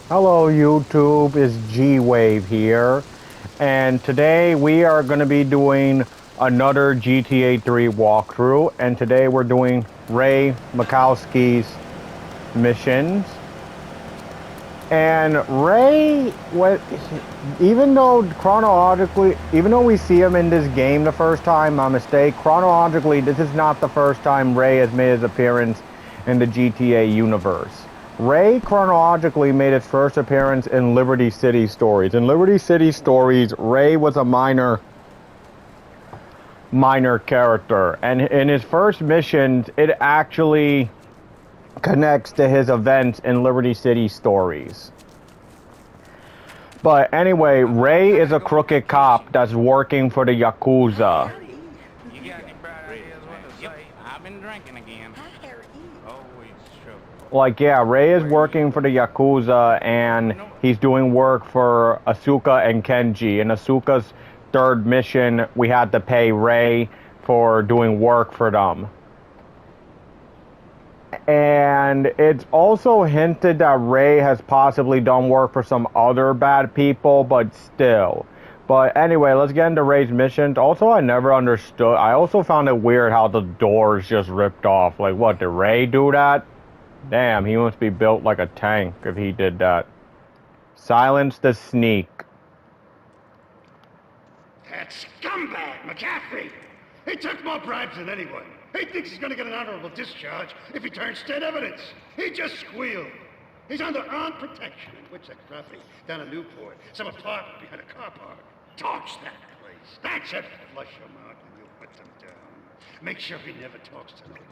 Hello YouTube, it's Gwave here, and today we are going to be doing another GTA 3 walkthrough, and today we're doing Ray Makowski's missions. And Ray, even though chronologically, even though we see him in this game the first time, my mistake, chronologically this is not the first time Ray has made his appearance in the GTA universe. Ray chronologically made his first appearance in Liberty City Stories. In Liberty City Stories, Ray was a minor character, and in his first missions, it actually connects to his events in Liberty City Stories. But anyway, Ray is a crooked cop that's working for the Yakuza. You got any bright ideas what to say? I've been drinking again. Always trouble. Like, yeah, Ray is working for the Yakuza, and he's doing work for Asuka and Kenji. In Asuka's third mission, we had to pay Ray for doing work for them. And it's also hinted that Ray has possibly done work for some other bad people, but still. But anyway, let's get into Ray's missions. Also, I never understood. I also found it weird how the doors just ripped off. Like, what, did Ray do that? Damn, he must be built like a tank if he did that. Silence the sneak. That scumbag, McCaffrey! He took more bribes than anyone. He thinks he's gonna get an honorable discharge if he turns state evidence. He just squealed. He's under armed protection in Witch's property down in Newport. Some apartment behind a car park. Torch that place. That's it. Flush him out and you'll put them down. Make sure he never talks to nobody.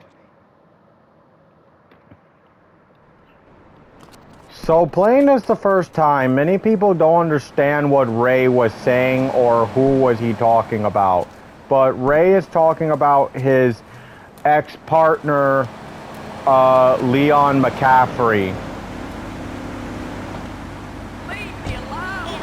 So playing this the first time, many people don't understand what Ray was saying or who was he talking about. But Ray is talking about his ex-partner, Leon McCaffrey. Leave me alone!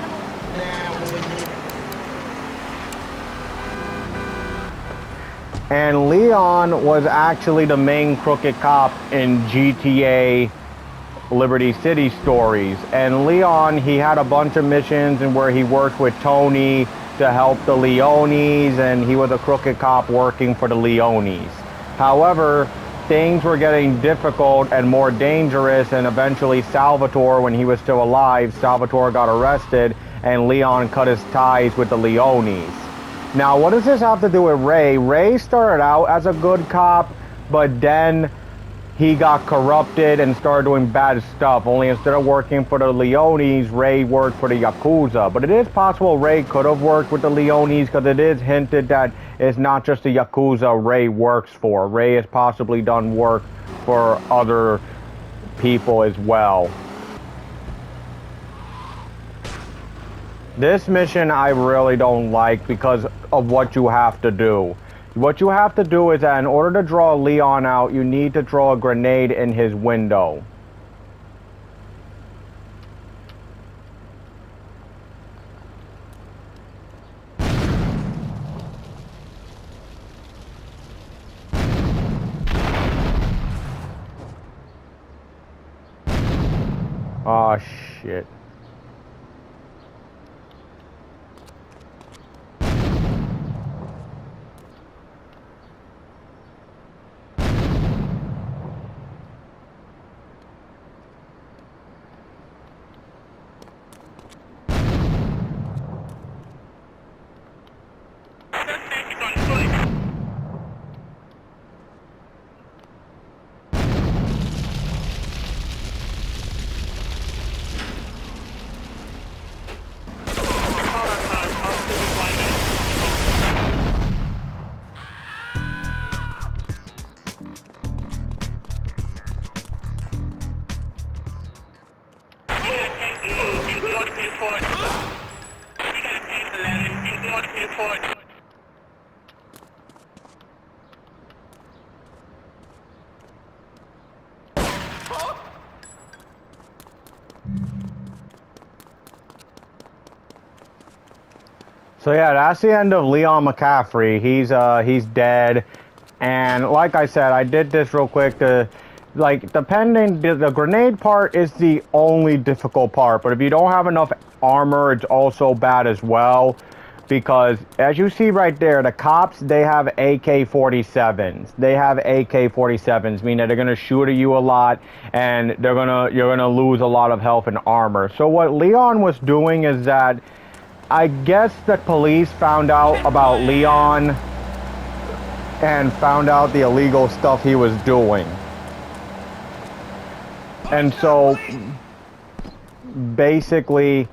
And Leon was actually the main crooked cop in GTA Liberty City Stories. And Leon, he had a bunch of missions and where he worked with Tony to help the Leones, and he was a crooked cop working for the Leones. However, things were getting difficult and more dangerous, and eventually Salvatore, when he was still alive, Salvatore got arrested and Leon cut his ties with the Leones. Now, what does this have to do with Ray? Ray started out as a good cop, but then he got corrupted and started doing bad stuff. Only instead of working for the Leones, Ray worked for the Yakuza. But it is possible Ray could have worked with the Leones, because it is hinted that it's not just the Yakuza Ray works for. Ray has possibly done work for other people as well. This mission I really don't like because of what you have to do. What you have to do is that in order to draw Leon out, you need to throw a grenade in his window. Oh shit. So yeah, that's the end of Leon McCaffrey. He's dead. And like I said, I did this real quick to like, depending, the grenade part is the only difficult part, but if you don't have enough armor, it's also bad as well. Because, as you see right there, the cops, they have AK-47s. They have AK-47s, meaning that they're going to shoot at you a lot, and you're going to lose a lot of health and armor. So what Leon was doing is that, I guess the police found out about Leon and found out the illegal stuff he was doing. And so, basically,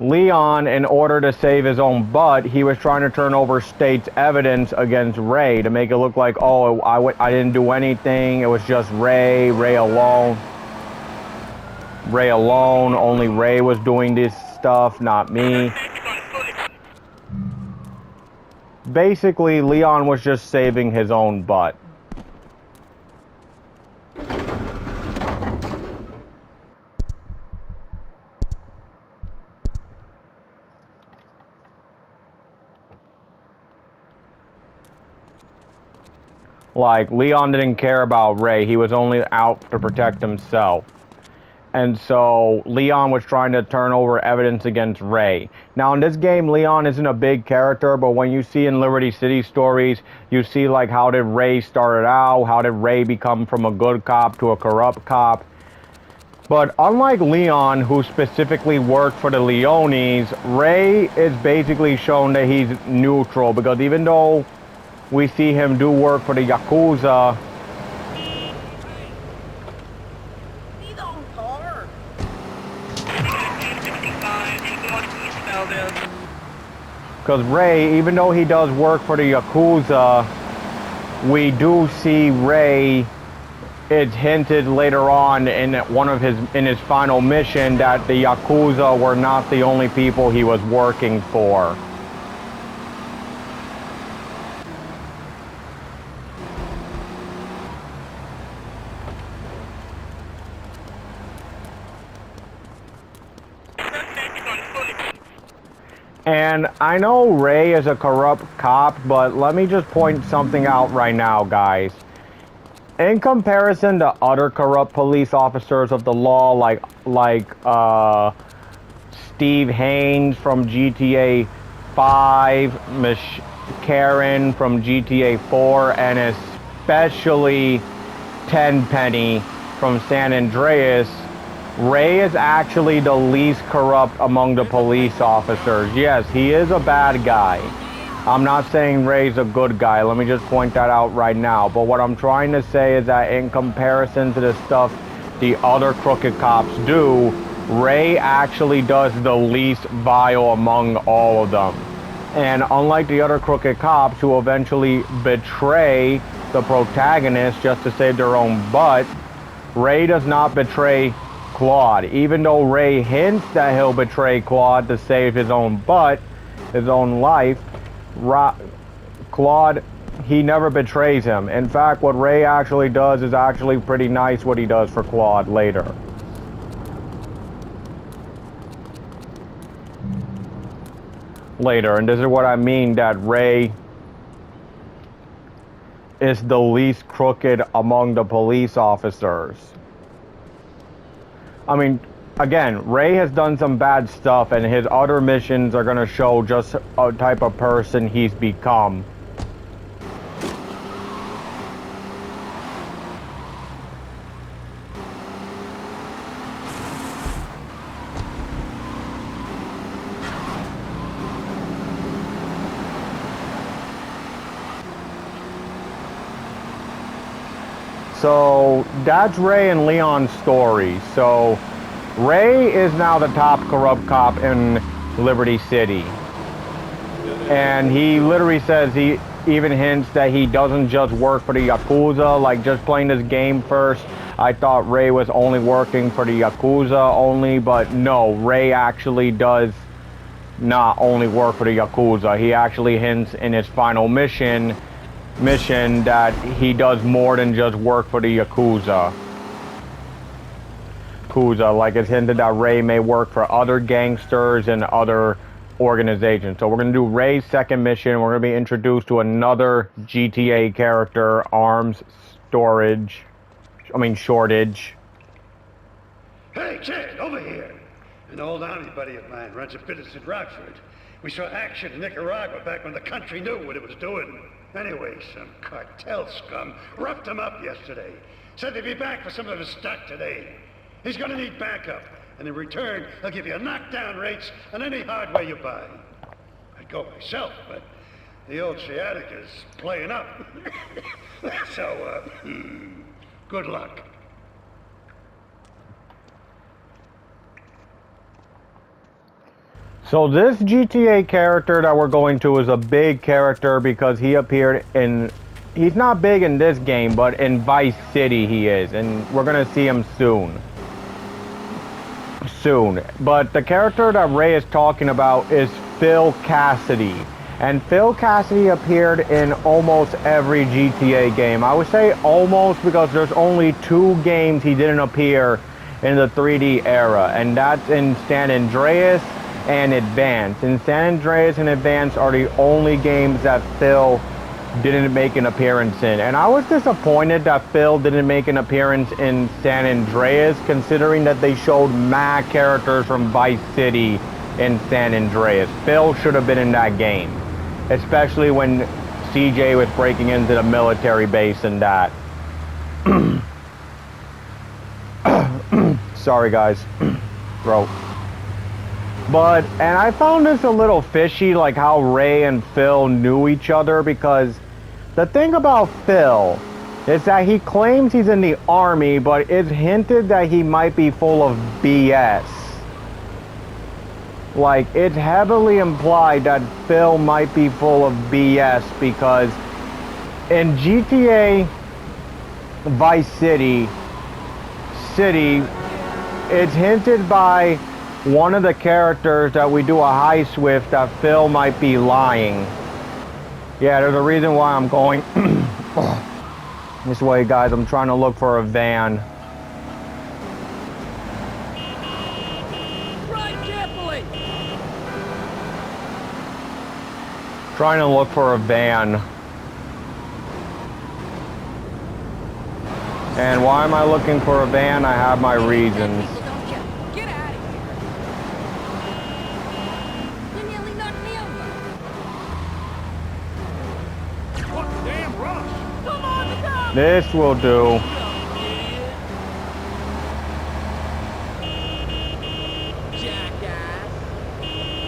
Leon, in order to save his own butt, he was trying to turn over state's evidence against Ray to make it look like, oh, I didn't do anything, it was just Ray alone. Ray alone, only Ray was doing this stuff, not me. Basically, Leon was just saving his own butt. Like, Leon didn't care about Ray. He was only out to protect himself. And so, Leon was trying to turn over evidence against Ray. Now, in this game, Leon isn't a big character, but when you see in Liberty City stories, you see, like, how did Ray start out? How did Ray become from a good cop to a corrupt cop? But unlike Leon, who specifically worked for the Leones, Ray is basically shown that he's neutral, because even though we see him do work for the Yakuza, because Ray, even though he does work for the Yakuza, we do see Ray, it's hinted later on in his final mission that the Yakuza were not the only people he was working for. And I know Ray is a corrupt cop, but let me just point something out right now, guys. In comparison to other corrupt police officers of the law, like Steve Haynes from GTA 5, Karen from GTA 4, and especially Tenpenny from San Andreas, Ray is actually the least corrupt among the police officers. Yes, he is a bad guy. I'm not saying Ray's a good guy. Let me just point that out right now. But what I'm trying to say is that in comparison to the stuff the other crooked cops do, Ray actually does the least vile among all of them. And unlike the other crooked cops who eventually betray the protagonist just to save their own butt, Ray does not betray Claude. Even though Ray hints that he'll betray Claude to save his own butt, his own life, Claude, he never betrays him. In fact, what Ray actually does is actually pretty nice what he does for Claude later. And this is what I mean, that Ray is the least crooked among the police officers. I mean, again, Ray has done some bad stuff, and his other missions are going to show just a type of person he's become. So that's Ray and Leon's story. So Ray is now the top corrupt cop in Liberty City. And he literally says, he even hints that he doesn't just work for the Yakuza. Like, just playing this game first, I thought Ray was only working for the Yakuza only, but no, Ray actually does not only work for the Yakuza. He actually hints in his final mission that he does more than just work for the Yakuza. Like, it's hinted that Ray may work for other gangsters and other organizations. So we're going to do Ray's second mission. We're going to be introduced to another GTA character, Arms Storage. shortage. Hey, Chad, over here. An old army buddy of mine runs a business in Rockford. We saw action in Nicaragua back when the country knew what it was doing. Anyway, some cartel scum roughed him up yesterday. Said he'd be back for some of his stock today. He's gonna need backup, and in return, he'll give you knockdown rates on any hardware you buy. I'd go myself, but the old sciatica's playing up. So, good luck. So this GTA character that we're going to is a big character because he appeared in... He's not big in this game, but in Vice City he is, and we're gonna see him soon. But the character that Ray is talking about is Phil Cassidy. And Phil Cassidy appeared in almost every GTA game. I would say almost because there's only 2 games he didn't appear in the 3D era, and that's in San Andreas and Advance. And San Andreas and Advance are the only games that Phil didn't make an appearance in. And I was disappointed that Phil didn't make an appearance in San Andreas, considering that they showed mad characters from Vice City in San Andreas. Phil should have been in that game, especially when CJ was breaking into the military base and that. Sorry guys, throat. But, and I found this a little fishy, like how Ray and Phil knew each other, because the thing about Phil is that he claims he's in the army, but it's hinted that he might be full of BS. Like, it's heavily implied that Phil might be full of BS, because in GTA Vice City, it's hinted by one of the characters that we do a heist with that Phil might be lying. Yeah, there's a reason why I'm going this way, guys. I'm trying to look for a van. Ride carefully. Trying to look for a van. And why am I looking for a van? I have my reasons. This will do.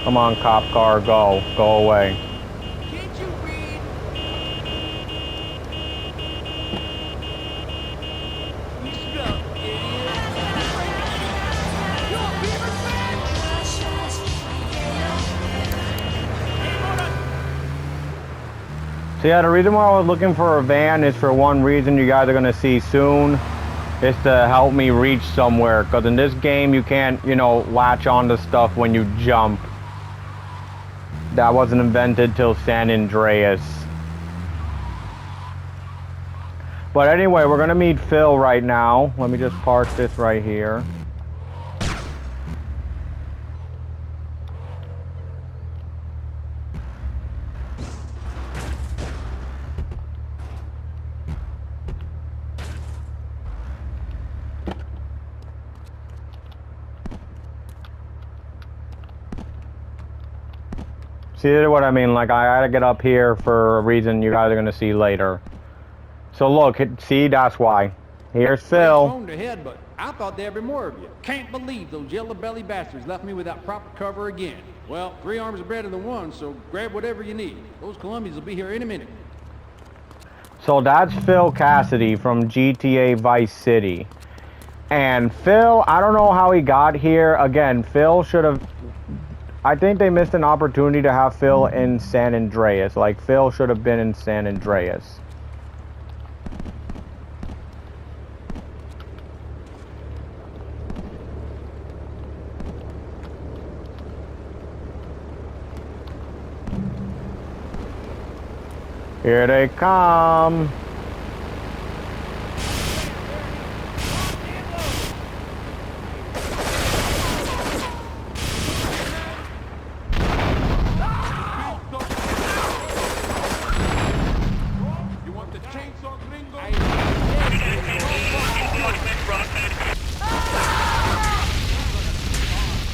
Come on, cop car, go. Go away. Can't you read? You stuck, idiot. You're a Beaver fan? So yeah, the reason why I was looking for a van is for one reason you guys are going to see soon. Is to help me reach somewhere. Because in this game you can't, you know, latch onto stuff when you jump. That wasn't invented till San Andreas. But anyway, we're going to meet Phil right now. Let me just park this right here. See what I mean? Like, I gotta get up here for a reason you guys are gonna see later. So look, see, that's why. Here's Phil. Phoned ahead, but I thought there'd be more of you. Can't believe those yellow belly bastards left me without proper cover again. Well, 3 arms are better than 1, so grab whatever you need. Those Colombians will be here any minute. So that's Phil Cassidy from GTA Vice City. And Phil, I don't know how he got here. Again, Phil should have... I think they missed an opportunity to have Phil in San Andreas. Like, Phil should have been in San Andreas. Here they come.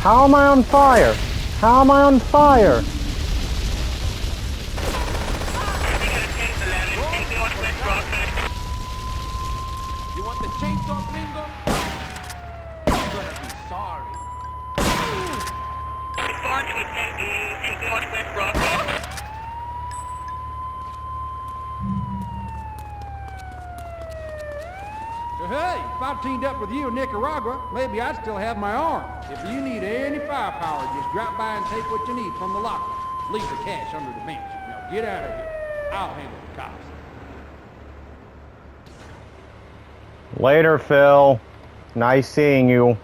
How am I on fire? How am I on fire? You want the chainsaw bingo? You're gonna be sorry. So hey, if I teamed up with you in Nicaragua, maybe I'd still have my arm. If you need any firepower, just drop by and take what you need from the locker. Leave the cash under the bench. Now get out of here. I'll handle the cops. Later, Phil. Nice seeing you.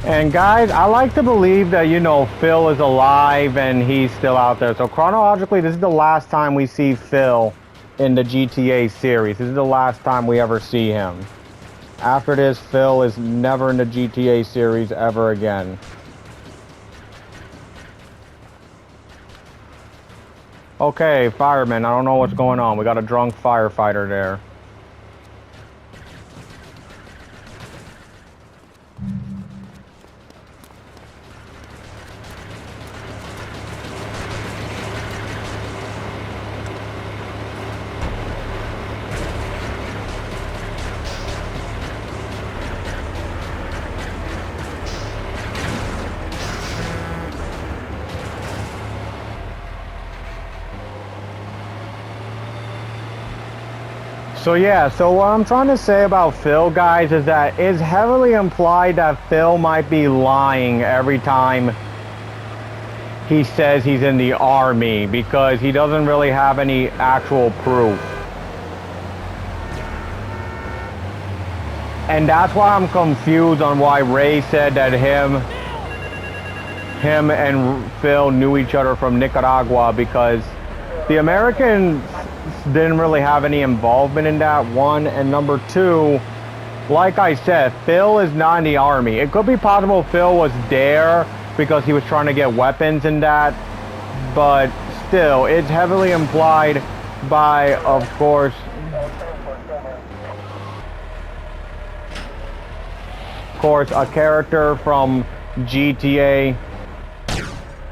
And guys, I like to believe that, you know, Phil is alive and he's still out there. So chronologically, this is the last time we see Phil in the GTA series. This is the last time we ever see him. After this, Phil is never in the GTA series ever again. Okay, fireman, I don't know what's going on. We got a drunk firefighter there. So yeah, so what I'm trying to say about Phil, guys, is that it's heavily implied that Phil might be lying every time he says he's in the army, because he doesn't really have any actual proof. And that's why I'm confused on why Ray said that him and Phil knew each other from Nicaragua, because the Americans didn't really have any involvement in that, one, and number two, like I said, Phil is not in the army. It could be possible Phil was there because he was trying to get weapons and that, but still, it's heavily implied by, of course, a character from GTA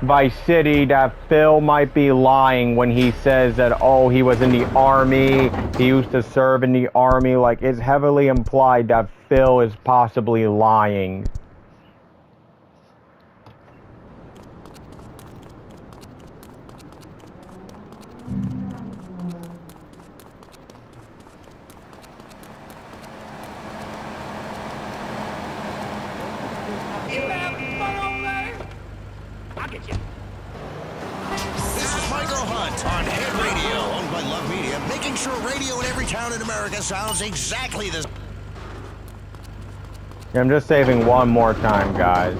Vice City, that Phil might be lying when he says that, oh, he was in the army, he used to serve in the army. Like, it's heavily implied that Phil is possibly lying. You having fun over there? I'll get you. This is Michael Hunt on Head Radio, owned by Love Media, making sure radio in every town in America sounds exactly the same. I'm just saving one more time, guys.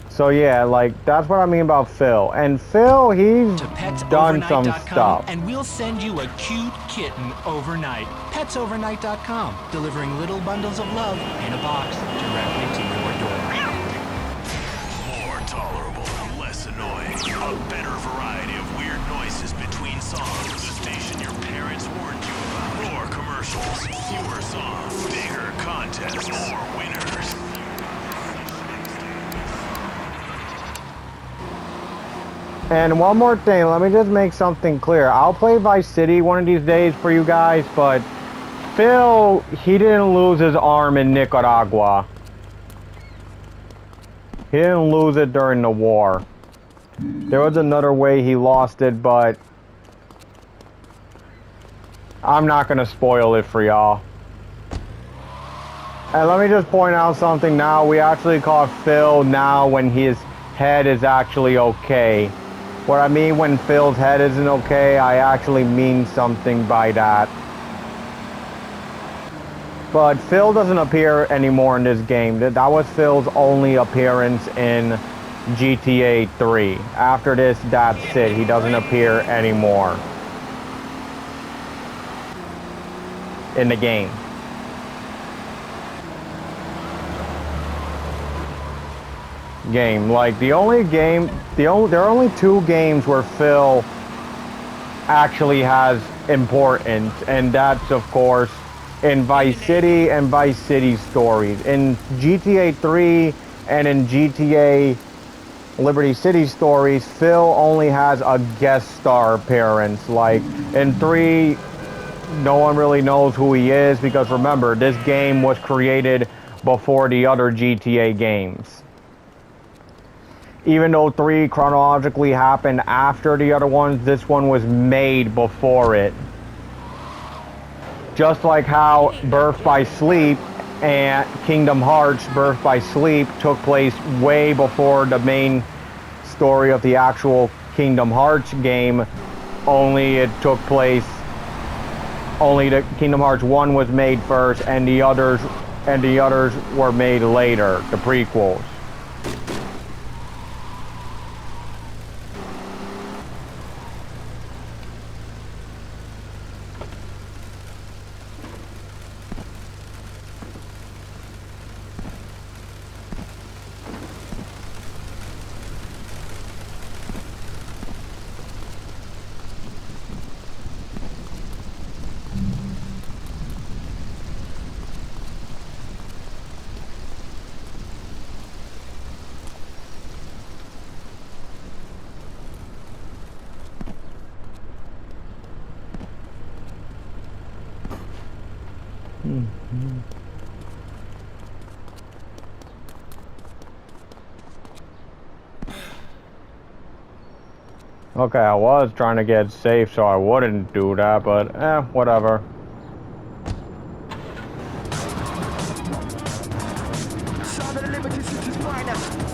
So yeah, like, that's what I mean about Phil. And Phil, he's done some stuff. And we'll send you a cute kitten overnight. Petsovernight.com, delivering little bundles of love in a box directly to your door. More tolerable, less annoying, a better variety of weird noises between songs. The station your parents warned you about. More commercials, fewer songs, bigger contests, more winners. And one more thing, let me just make something clear. I'll play Vice City one of these days for you guys, but Phil, he didn't lose his arm in Nicaragua. He didn't lose it during the war. There was another way he lost it, but I'm not gonna spoil it for y'all. And let me just point out something now. We actually call Phil now when his head is actually okay. What I mean when Phil's head isn't okay, I actually mean something by that. But Phil doesn't appear anymore in this game. That was Phil's only appearance in GTA 3. After this, that's it. He doesn't appear anymore in the game. game. Like there are only two games where Phil actually has importance, and that's of course in Vice City and Vice City Stories. In GTA 3 and in GTA Liberty City Stories, Phil only has a guest star appearance. Like in 3, no one really knows who he is because remember, this game was created before the other GTA games. Even though 3 chronologically happened after the other ones, this one was made before it. Just like how Birth by Sleep and Kingdom Hearts Birth by Sleep took place way before the main story of the actual Kingdom Hearts game, only the Kingdom Hearts 1 was made first and the others were made later, the prequels. Okay, I was trying to get safe so I wouldn't do that, but whatever.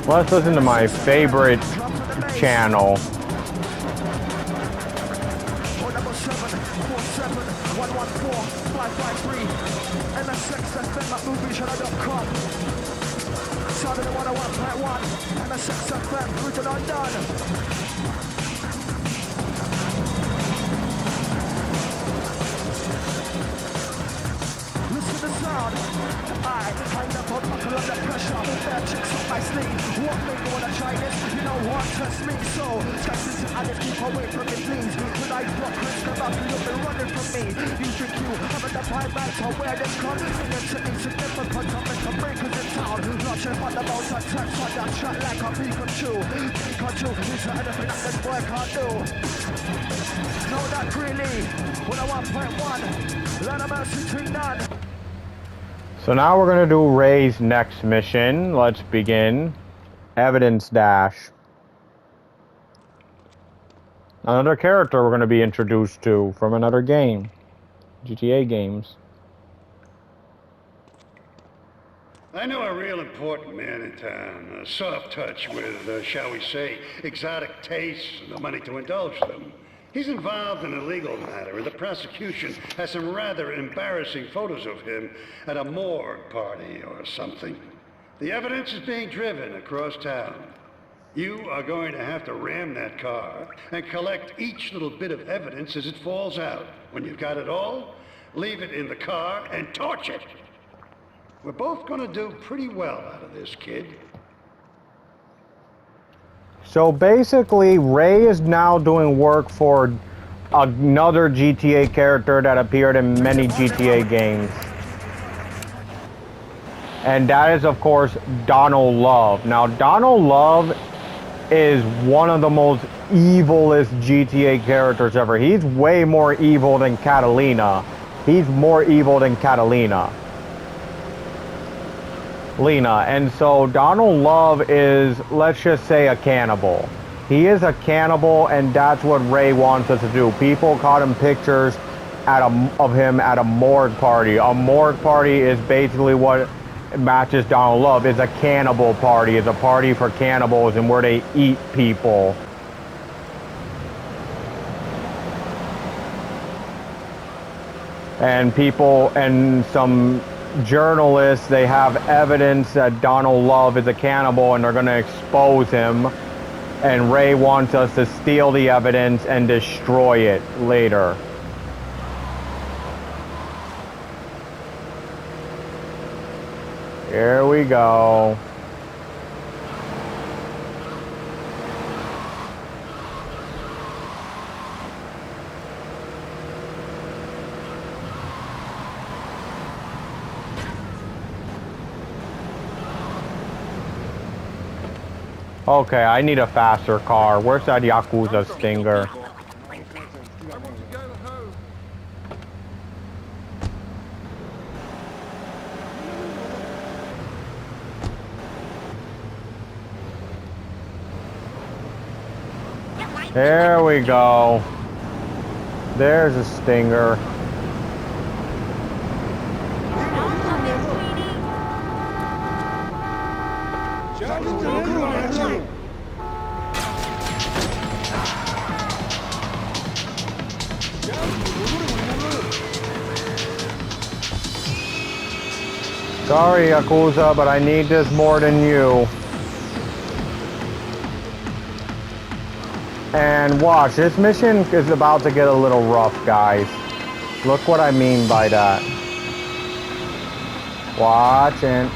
Let's listen to my favorite channel. So now we're gonna do Ray's next mission. Let's begin. Evidence Dash. Another character we're gonna be introduced to from another game. GTA games. I know a real important man in town, a soft touch with, shall we say, exotic tastes and the money to indulge them. He's involved in a legal matter, and the prosecution has some rather embarrassing photos of him at a morgue party or something. The evidence is being driven across town. You are going to have to ram that car and collect each little bit of evidence as it falls out. When you've got it all, leave it in the car and torch it. We're both going to do pretty well out of this, kid. So basically, Ray is now doing work for another GTA character that appeared in many GTA games. And that is, of course, Donald Love. Now, Donald Love is one of the most evilest GTA characters ever. He's way more evil than Catalina. He's more evil than Catalina. And so Donald Love is, let's just say, a cannibal. He is a cannibal, and that's what Ray wants us to do. People caught him pictures of him at a morgue party. A morgue party is basically what matches Donald Love. It's a cannibal party. It's a party for cannibals and where they eat people. And some journalists, they have evidence that Donald Love is a cannibal and they're going to expose him, and Ray wants us to steal the evidence and destroy it later. Here we go. Okay, I need a faster car. Where's that Yakuza Stinger? There we go. There's a Stinger. Sorry, Yakuza, but I need this more than you. And watch, this mission is about to get a little rough, guys. Look what I mean by that. Watch and...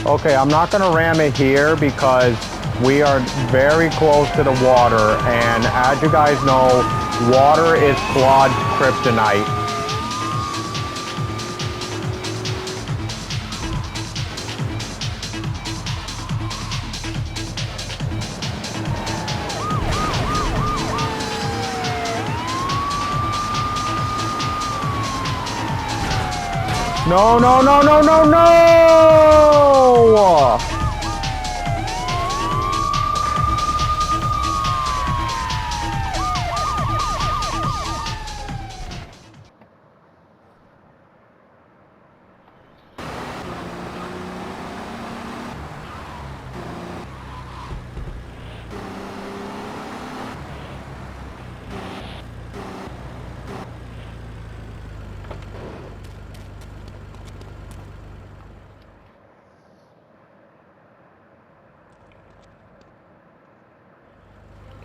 Okay, I'm not gonna ram it here because we are very close to the water, and as you guys know, water is Claude's kryptonite. No, no, no, no, no, no!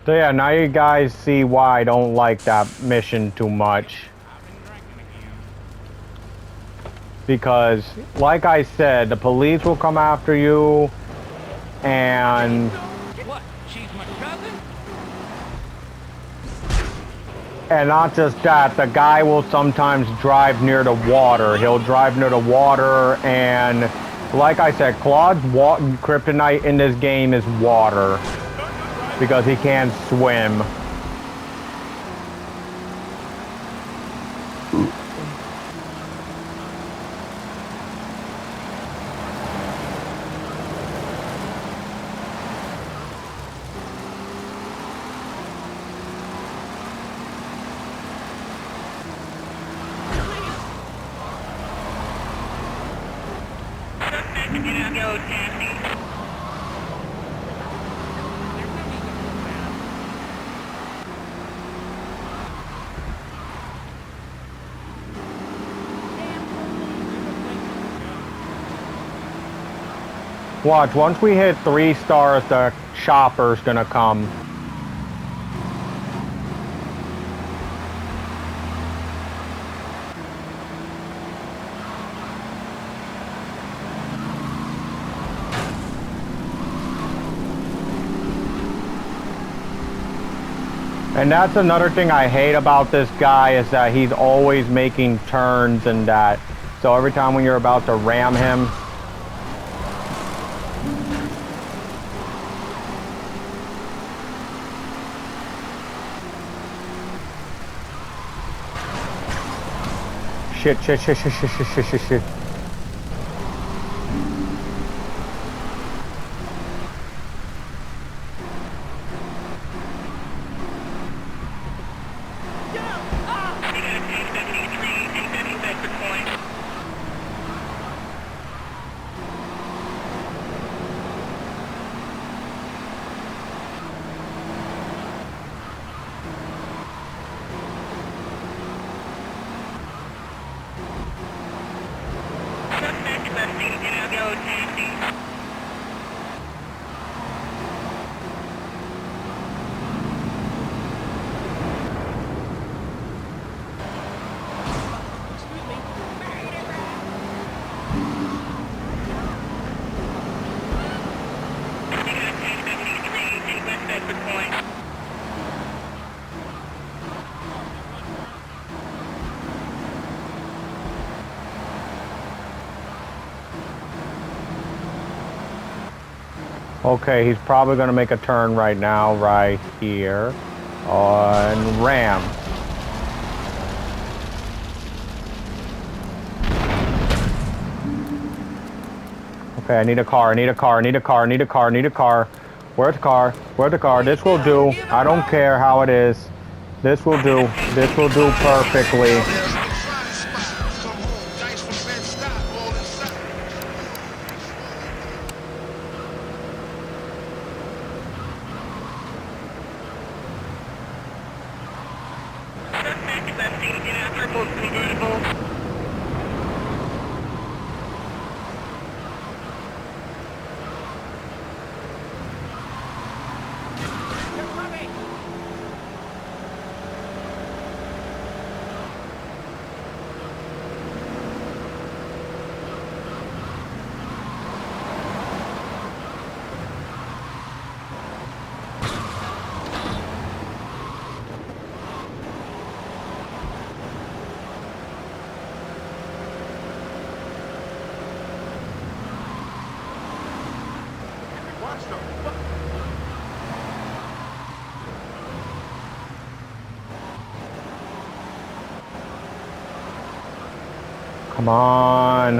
So yeah, now you guys see why I don't like that mission too much. Because, like I said, the police will come after you, and... What? She's my cousin? And not just that, the guy will sometimes drive near the water. He'll drive near the water, and like I said, Claude's kryptonite in this game is water. Because he can't swim. Watch, once we hit 3 stars, the chopper's gonna come. And that's another thing I hate about this guy, is that he's always making turns and that. So every time when you're about to ram him, shit. Okay, he's probably gonna make a turn right now, right here. On ram. Okay, I need a car, I need a car, I need a car, I need a car, I need a car. Where's the car? Where's the car? This will do. I don't care how it is. This will do. This will do perfectly. Come on.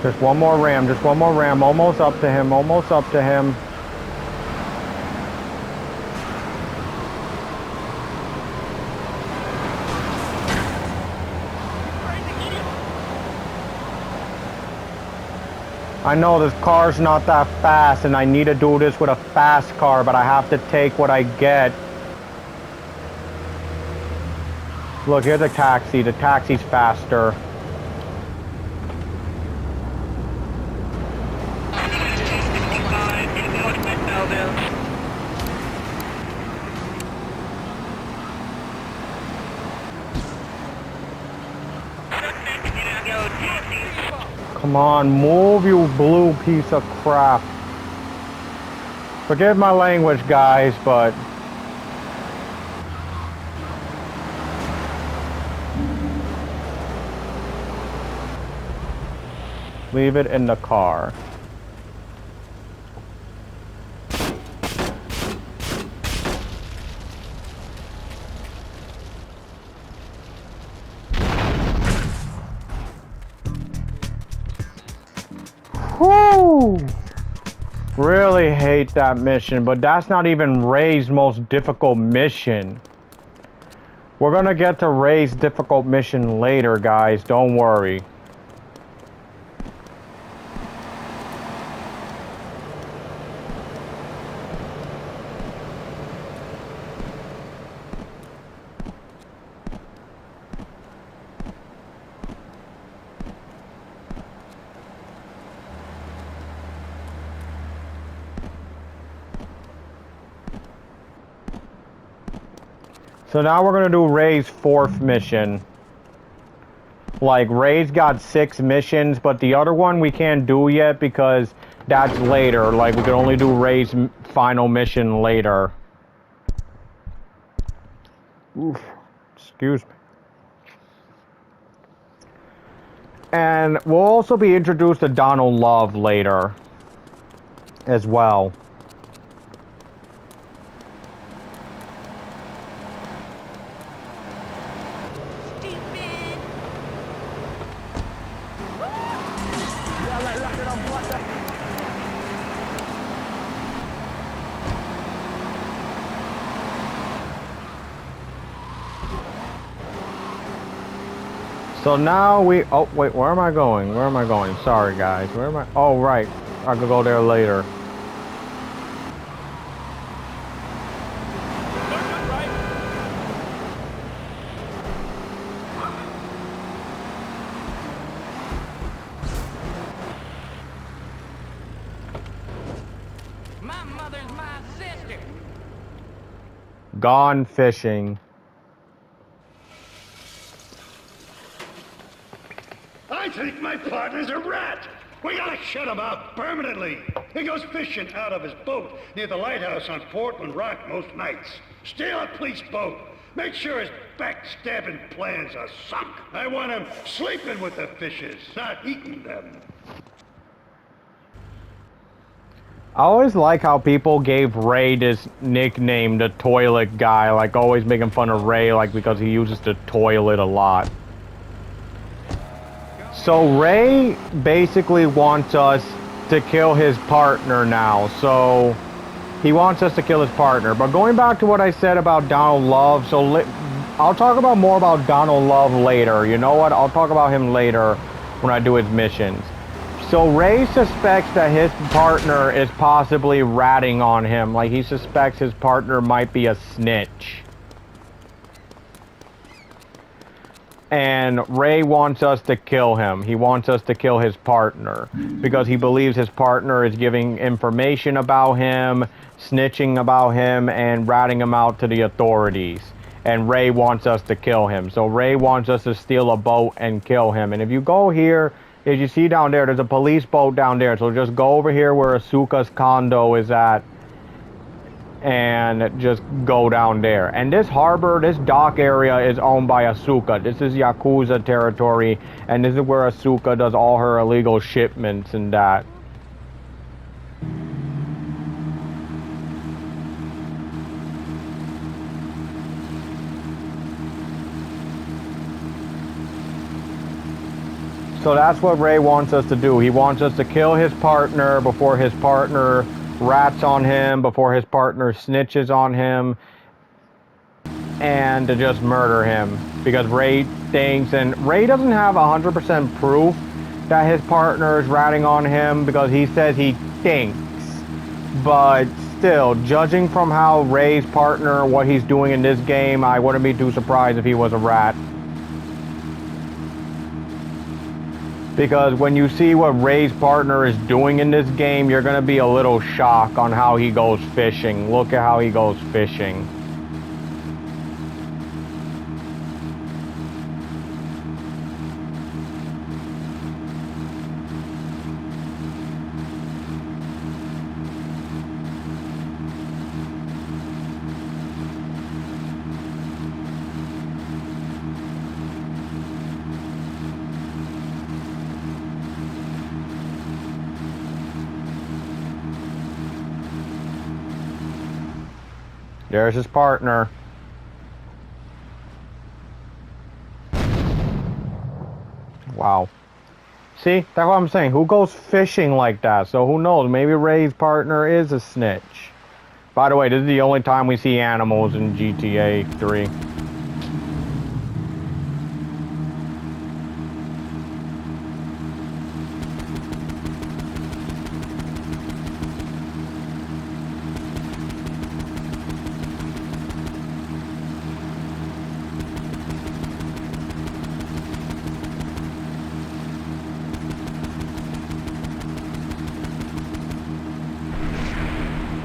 Just one more ram, just one more ram. Almost up to him, almost up to him. I know this car's not that fast and I need to do this with a fast car, but I have to take what I get. Look, here's a taxi. The taxi's faster. Come on, move, you blue piece of crap. Forgive my language, guys, but... leave it in the car. Whew. Really hate that mission, but that's not even Ray's most difficult mission. We're gonna get to Ray's difficult mission later, guys, don't worry. So now we're gonna do Ray's 4th mission. Like, Ray's got 6 missions, but the other one we can't do yet because that's later. Like, we can only do Ray's final mission later. Oof. Excuse me. And we'll also be introduced to Donald Love later as well. So now we... oh, wait, where am I going? Where am I going? Sorry, guys. Where am I... oh, right. I could go there later. My mother's my sister. Gone fishing. I think my partner's a rat. We gotta shut him out permanently. He goes fishing out of his boat near the lighthouse on Portland Rock most nights. Steal a police boat. Make sure his backstabbing plans are sunk. I want him sleeping with the fishes, not eating them. I always like how people gave Ray this nickname, the toilet guy, like always making fun of Ray, like because he uses the toilet a lot. So Ray basically wants us to kill his partner now, so he wants us to kill his partner. But going back to what I said about Donald Love, so I'll talk about more about Donald Love later. You know what? I'll talk about him later when I do his missions. So Ray suspects that his partner is possibly ratting on him. Like, he suspects his partner might be a snitch. And Ray wants us to kill him. He wants us to kill his partner because he believes his partner is giving information about him, snitching about him, and ratting him out to the authorities. And Ray wants us to kill him. So Ray wants us to steal a boat and kill him. And if you go here, as you see down there, there's a police boat down there. So just go over here where Asuka's condo is at and just go down there. And this harbor, this dock area is owned by Asuka. This is Yakuza territory, and this is where Asuka does all her illegal shipments and that. So that's what Ray wants us to do. He wants us to kill his partner before his partner rats on him, before his partner snitches on him, and to just murder him. Because Ray thinks, and Ray doesn't have 100% proof that his partner is ratting on him because he says he thinks. But still, judging from how Ray's partner, what he's doing in this game, I wouldn't be too surprised if he was a rat. Because when you see what Ray's partner is doing in this game, you're going to be a little shocked on how he goes fishing. Look at how he goes fishing. There's his partner. Wow. See, that's what I'm saying. Who goes fishing like that? So who knows? Maybe Ray's partner is a snitch. By the way, this is the only time we see animals in GTA 3.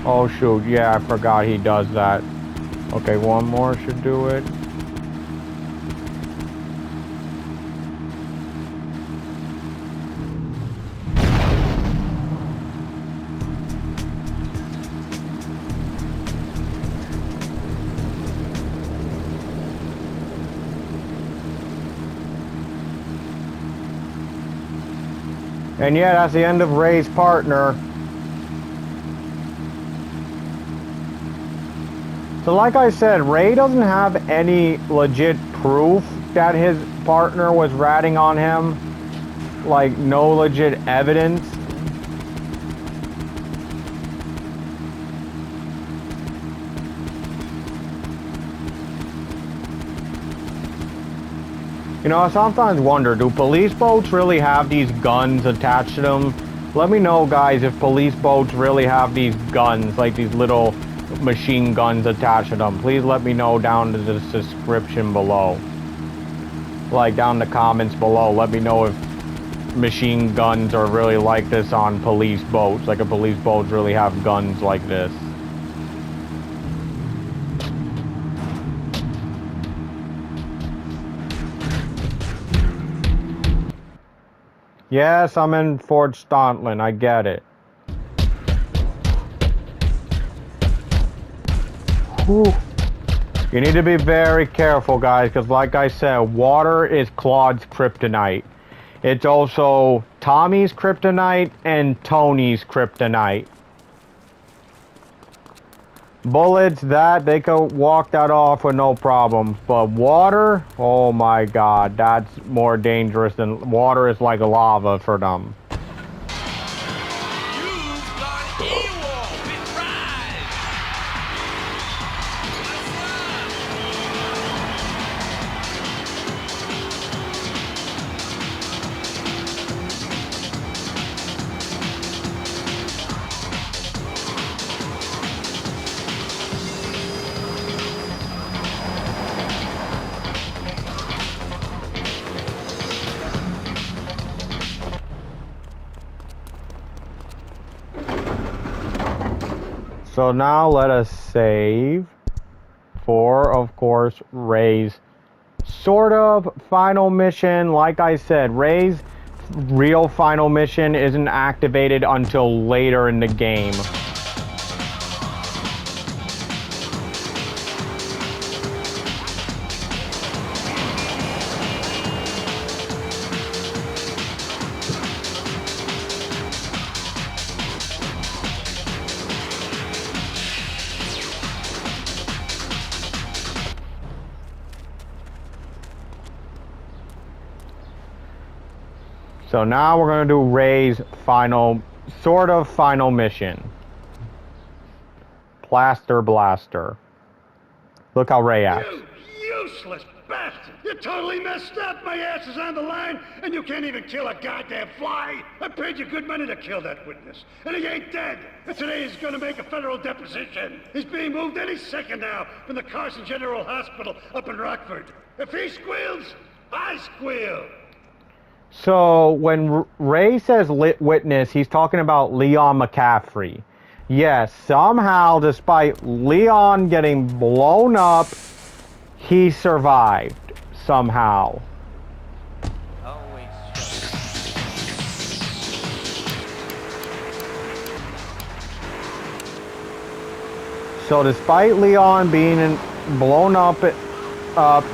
Oh shoot, yeah, I forgot he does that. Okay, one more should do it. And yeah, that's the end of Ray's partner. So like I said, Ray doesn't have any legit proof that his partner was ratting on him. Like, no legit evidence. You know, I sometimes wonder, do police boats really have these guns attached to them? Let me know, guys, if police boats really have these guns, like these little machine guns attached to them. Please let me know down in the description below. Like, down in the comments below. Let me know if machine guns are really like this on police boats. Like, if police boats really have guns like this. Yes, I'm in Fort Stontland. I get it. Whew. You need to be very careful, guys, because like I said, water is Claude's kryptonite. It's also Tommy's kryptonite and Tony's kryptonite. Bullets, that, they could walk that off with no problems. But water, oh my god, that's more dangerous than... Water is like lava for them. You've gone AWOL with Rise! So now let us save for, of course, Ray's sort of final mission. Like I said, Ray's real final mission isn't activated until later in the game. So now we're going to do Ray's final, sort of final mission. Plaster Blaster. Look how Ray acts. You useless bastard! You totally messed up! My ass is on the line, and you can't even kill a goddamn fly! I paid you good money to kill that witness, and he ain't dead! And today he's gonna make a federal deposition! He's being moved any second now from the Carson General Hospital up in Rockford. If he squeals, I squeal! So when Ray says lit witness, he's talking about Leon McCaffrey. Yes, somehow, despite Leon getting blown up, he survived somehow. Always So despite Leon being blown up,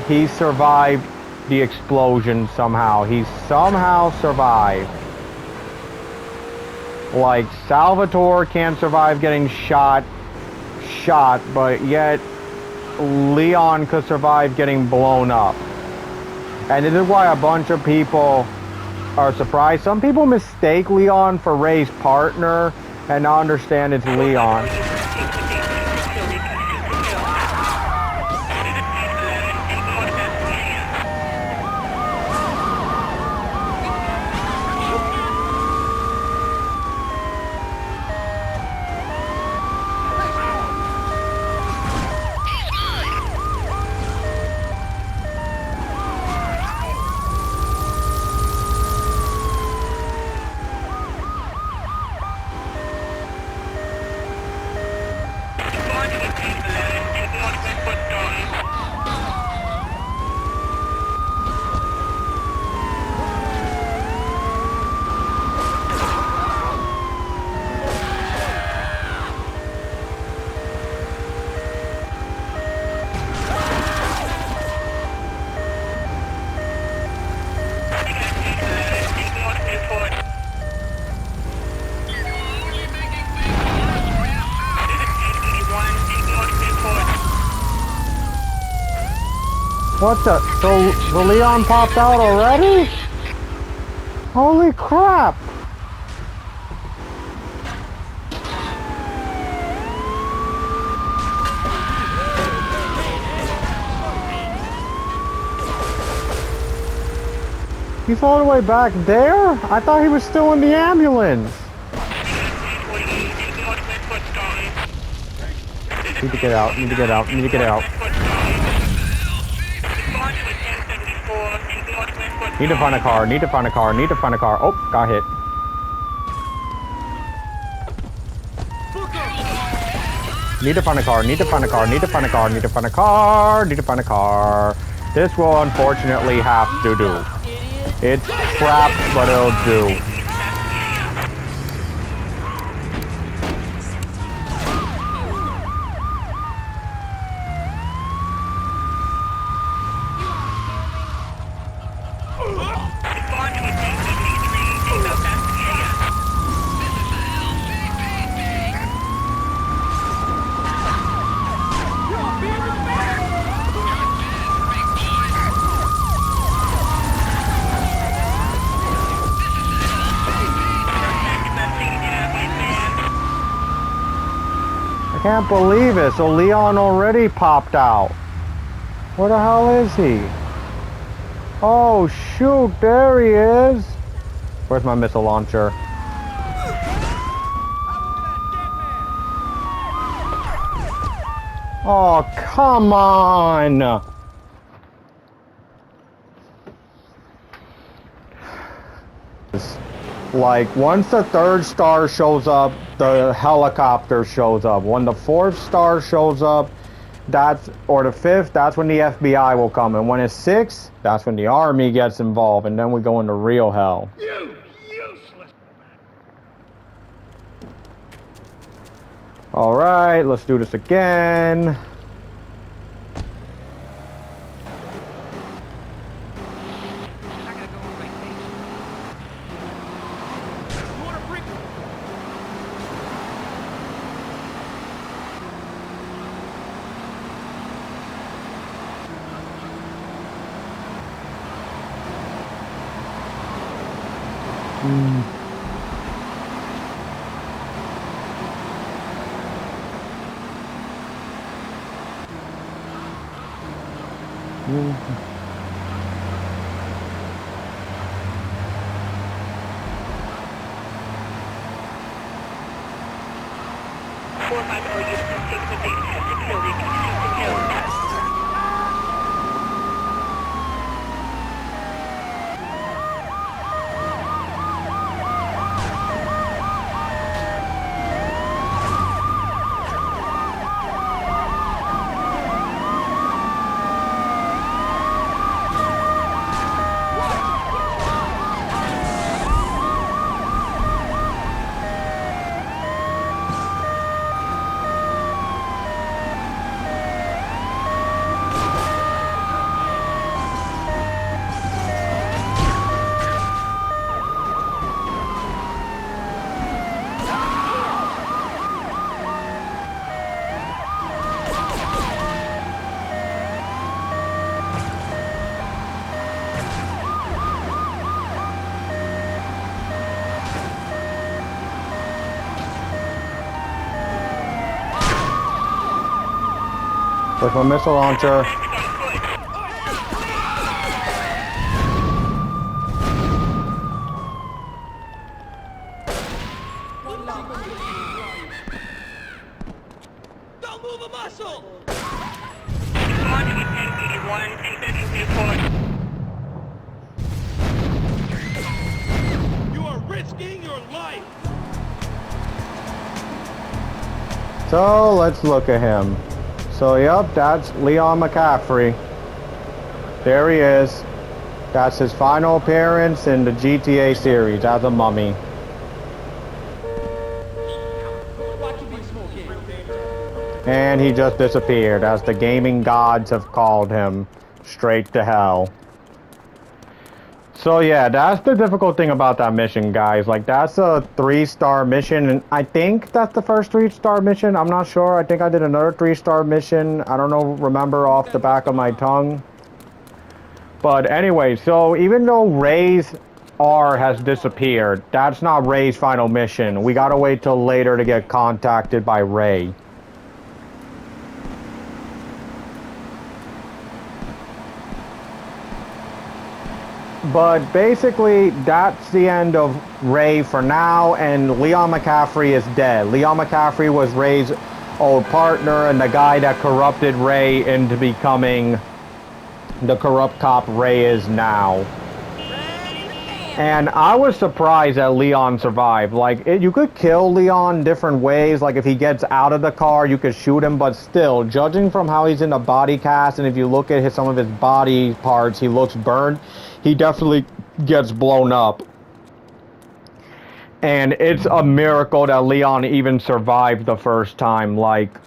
he survived the explosion somehow. He somehow survived. Like, Salvatore can't survive getting shot, but yet Leon could survive getting blown up. And this is why a bunch of people are surprised. Some people mistake Leon for Ray's partner and not understand it's Leon. What the? So Leon popped out already? Holy crap! He's all the way back there? I thought he was still in the ambulance. Need to get out, need to get out, need to get out. Need to find a car, need to find a car, need to find a car. Oh, got hit. Need to find a car, need to find a car, need to find a car, need to find a car, need to find a car. This will unfortunately have to do. It's crap, but it'll do. Can't believe it. So Leon already popped out. Where the hell is he? Oh shoot, there he is. Where's my missile launcher? Oh, come on. Like, once the 3rd star shows up, the helicopter shows up. When the 4th star shows up, or the 5th, that's when the FBI will come. And when it's 6, that's when the army gets involved. And then we go into real hell. You useless! Alright, let's do this again. With my missile launcher. Don't move a muscle! You are risking your life! So let's look at him. So yep, that's Leon McCaffrey. There he is. That's his final appearance in the GTA series as a mummy. And he just disappeared, as the gaming gods have called him, straight to hell. So yeah, that's the difficult thing about that mission, guys. Like, that's a 3-star mission, and I think that's the first 3-star mission. I'm not sure. I think I did another 3-star mission. I don't know, remember off the back of my tongue. But anyway, so even though Ray's R has disappeared, that's not Ray's final mission. We gotta wait till later to get contacted by Ray. But basically, that's the end of Ray for now, and Leon McCaffrey is dead. Leon McCaffrey was Ray's old partner and the guy that corrupted Ray into becoming the corrupt cop Ray is now. And I was surprised that Leon survived. Like, you could kill Leon different ways. Like, if he gets out of the car, you could shoot him. But still, judging from how he's in the body cast, and if you look at some of his body parts, he looks burned. He definitely gets blown up. And it's a miracle that Leon even survived the first time. Like,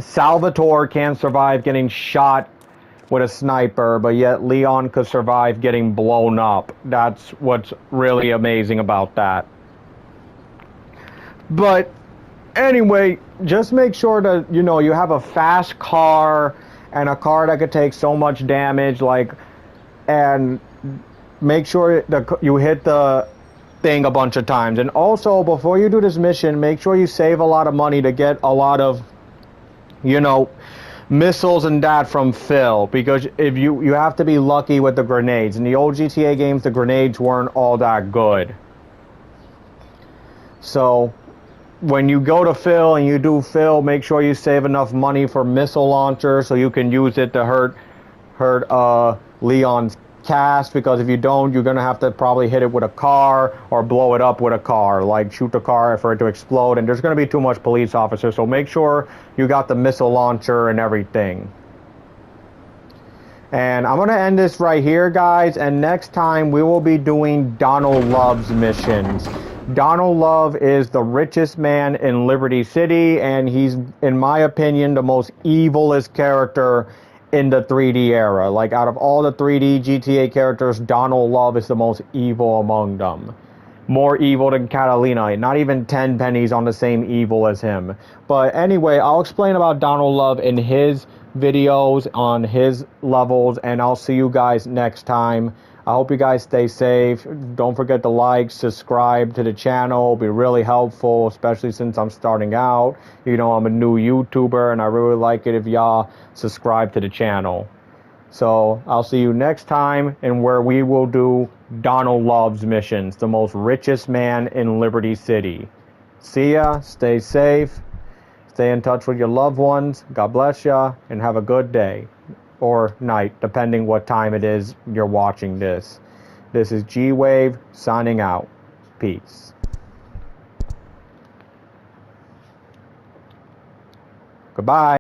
Salvatore can't survive getting shot with a sniper, but yet Leon could survive getting blown up. That's what's really amazing about that. But anyway, just make sure that, you know, you have a fast car and a car that could take so much damage, like, and make sure that you hit the thing a bunch of times. And also, before you do this mission, make sure you save a lot of money to get a lot of, you know, missiles and that from Phil, because if you have to be lucky with the grenades. In the old GTA games, the grenades weren't all that good. So when you go to Phil and you do Phil, make sure you save enough money for missile launcher so you can use it to hurt Leon's cast, because if you don't, you're gonna have to probably hit it with a car or blow it up with a car, like shoot the car for it to explode, and there's gonna be too much police officers, so make sure you got the missile launcher and everything. And I'm gonna end this right here, guys, and next time we will be doing Donald Love's missions. Donald Love is the richest man in Liberty City, and he's, in my opinion, the most evilest character in the 3D era. Like, out of all the 3D GTA characters, Donald Love is the most evil among them. More evil than Catalina. Not even 10 pennies on the same evil as him. But anyway, I'll explain about Donald Love in his videos on his levels, and I'll see you guys next time. I hope you guys stay safe. Don't forget to like, subscribe to the channel. It'll be really helpful, especially since I'm starting out. You know, I'm a new YouTuber, and I really like it if y'all subscribe to the channel. So I'll see you next time, and where we will do Donald Love's missions, the most richest man in Liberty City. See ya, stay safe, stay in touch with your loved ones. God bless ya, and have a good day. Or night, depending what time it is you're watching this. This is Gwave signing out. Peace. Goodbye.